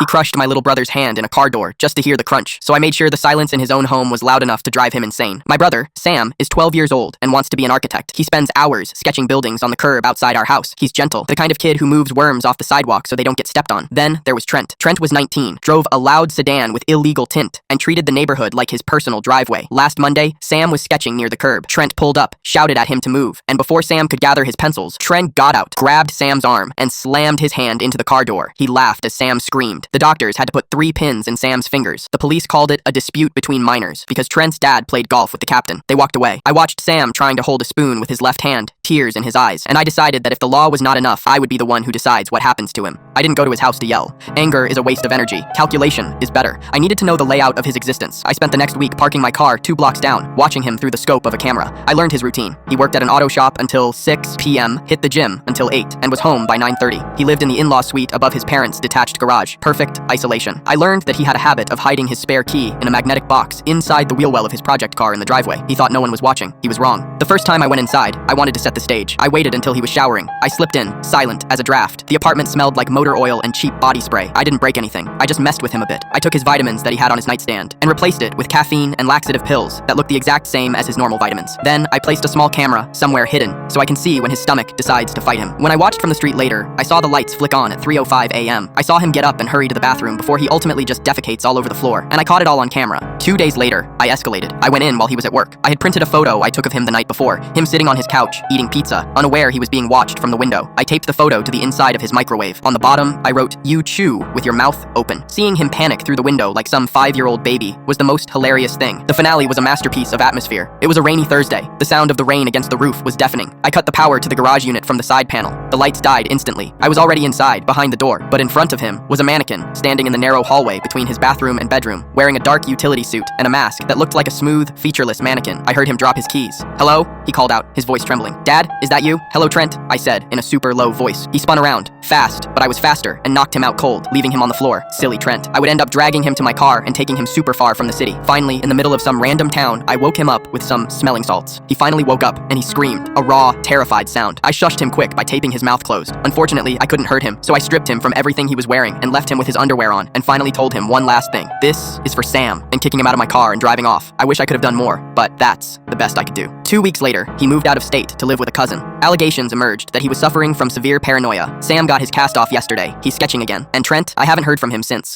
He crushed my little brother's hand in a car door just to hear the crunch, so I made sure the silence in his own home was loud enough to drive him insane. My brother, Sam, is 12 years old and wants to be an architect. He spends hours sketching buildings on the curb outside our house. He's gentle, the kind of kid who moves worms off the sidewalk so they don't get stepped on. Then there was Trent. Trent was 19, drove a loud sedan with illegal tint, and treated the neighborhood like his personal driveway. Last Monday, Sam was sketching near the curb. Trent pulled up, shouted at him to move, and before Sam could gather his pencils, Trent got out, grabbed Sam's arm, and slammed his hand into the car door. He laughed as Sam screamed. The doctors had to put 3 pins in Sam's fingers. The police called it a dispute between minors because Trent's dad played golf with the captain. They walked away. I watched Sam trying to hold a spoon with his left hand, tears in his eyes, and I decided that if the law was not enough, I would be the one who decides what happens to him. I didn't go to his house to yell. Anger is a waste of energy. Calculation is better. I needed to know the layout of his existence. I spent the next week parking my car 2 blocks down, watching him through the scope of a camera. I learned his routine. He worked at an auto shop until 6 p.m., hit the gym until 8, and was home by 9:30. He lived in the in-law suite above his parents' detached garage. Perfect isolation. I learned that he had a habit of hiding his spare key in a magnetic box inside the wheel well of his project car in the driveway. He thought no one was watching. He was wrong. The first time I went inside, I wanted to set the stage. I waited until he was showering. I slipped in, silent as a draft. The apartment smelled like motor oil and cheap body spray. I didn't break anything. I just messed with him a bit. I took his vitamins that he had on his nightstand and replaced it with caffeine and laxative pills that looked the exact same as his normal vitamins. Then I placed a small camera somewhere hidden so I can see when his stomach decides to fight him. When I watched from the street later, I saw the lights flick on at 3:05 a.m. I saw him get up and hurry to the bathroom before he ultimately just defecates all over the floor, and I caught it all on camera. 2 days later, I escalated. I went in while he was at work. I had printed a photo I took of him the night before, him sitting on his couch, eating pizza, unaware he was being watched from the window. I taped the photo to the inside of his microwave. On the bottom, I wrote, "You chew with your mouth open." Seeing him panic through the window like some 5-year-old baby was the most hilarious thing. The finale was a masterpiece of atmosphere. It was a rainy Thursday. The sound of the rain against the roof was deafening. I cut the power to the garage unit from the side panel. The lights died instantly. I was already inside, behind the door, but in front of him was a mannequin standing in the narrow hallway between his bathroom and bedroom, wearing a dark utility suit and a mask that looked like a smooth, featureless mannequin. I heard him drop his keys. "Hello?" he called out, his voice trembling. "Dad, is that you?" "Hello, Trent," I said in a super low voice. He spun around, fast, but I was faster, and knocked him out cold, leaving him on the floor. Silly Trent. I would end up dragging him to my car and taking him super far from the city. Finally, in the middle of some random town, I woke him up with some smelling salts. He finally woke up, and he screamed, a raw, terrified sound. I shushed him quick by taping his mouth closed. Unfortunately, I couldn't hurt him, so I stripped him from everything he was wearing and left him with his underwear on, and finally told him one last thing. "This is for Sam," and kicking him out of my car and driving off. I wish I could have done more, but that's the best I could do. 2 weeks later, he moved out of state to live with a cousin. Allegations emerged that he was suffering from severe paranoia. Sam got his cast off yesterday. He's sketching again. And Trent, I haven't heard from him since.